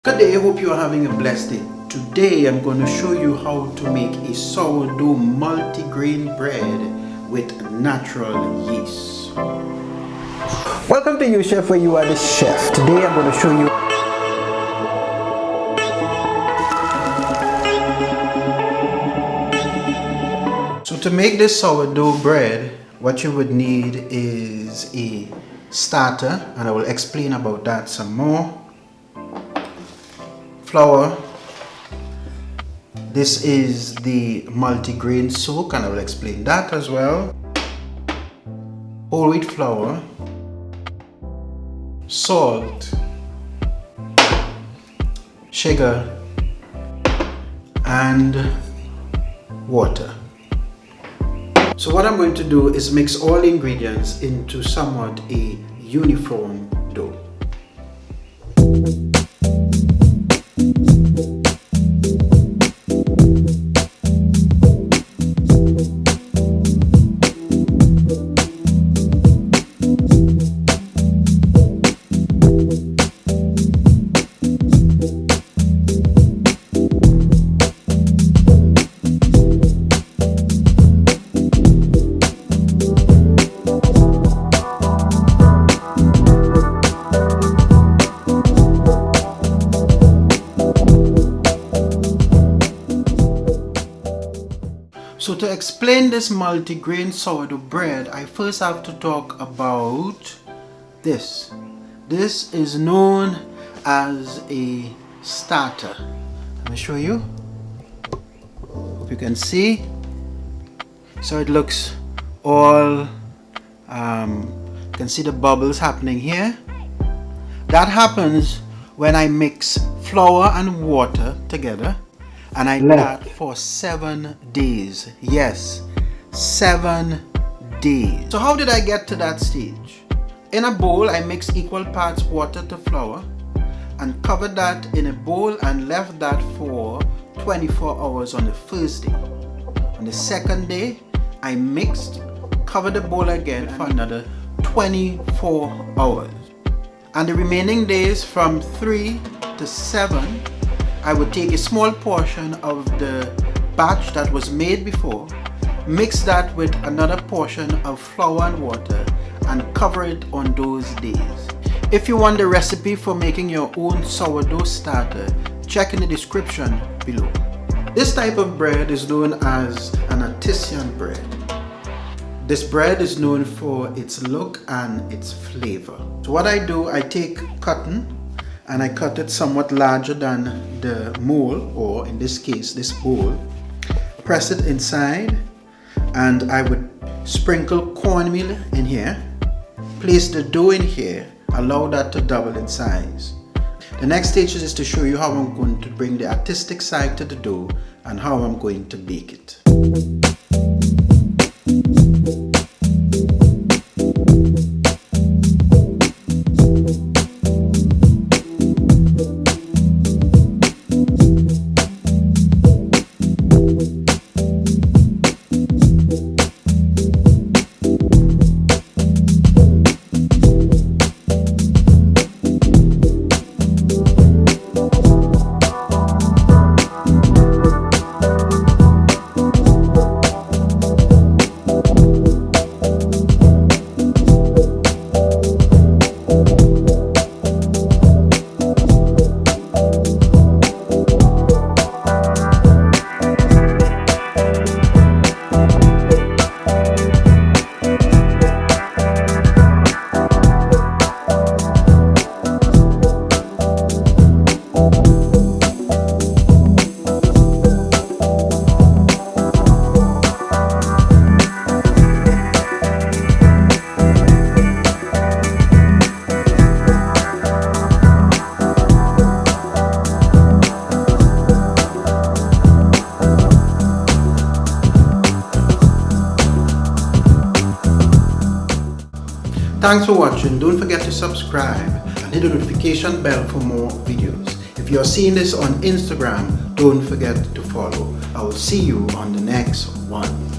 Good day, I hope you are having a blessed day. Today I'm going to show you how to make a sourdough multigrain bread with natural yeast. Welcome to Youuchef, where you are the chef. Today I'm going to show you So to make this sourdough bread, what you would need is a starter, and I will explain about that some more. Flour. This is the multigrain soak, and I will explain that as well. Whole wheat flour, salt, sugar, and water. So what I'm going to do is mix all the ingredients into somewhat a uniform dough. So to explain this multigrain sourdough bread, I first have to talk about this. This is known as a starter. Let me show you. Hope you can see. So it looks all, you can see the bubbles happening here. That happens when I mix flour and water together. And I let that for 7 days. Yes, 7 days. So how did I get to that stage? In a bowl, I mixed equal parts water to flour and covered that in a bowl and left that for 24 hours on the first day. On the second day, I mixed, covered the bowl again for another 24 hours. And the remaining days from 3 to 7, I would take a small portion of the batch that was made before, mix that with another portion of flour and water, and cover it on those days. If you want the recipe for making your own sourdough starter, check in the description below. This type of bread is known as an artisan bread. This bread is known for its look and its flavor. So what I do, I take cotton and I cut it somewhat larger than the mold, or in this case, this bowl. Press it inside, and I would sprinkle cornmeal in here. Place the dough in here, allow that to double in size. The next stage is to show you how I'm going to bring the artistic side to the dough and how I'm going to bake it. Thanks for watching. Don't forget to subscribe and hit the notification bell for more videos. If you're seeing this on Instagram, don't forget to follow. I will see you on the next one.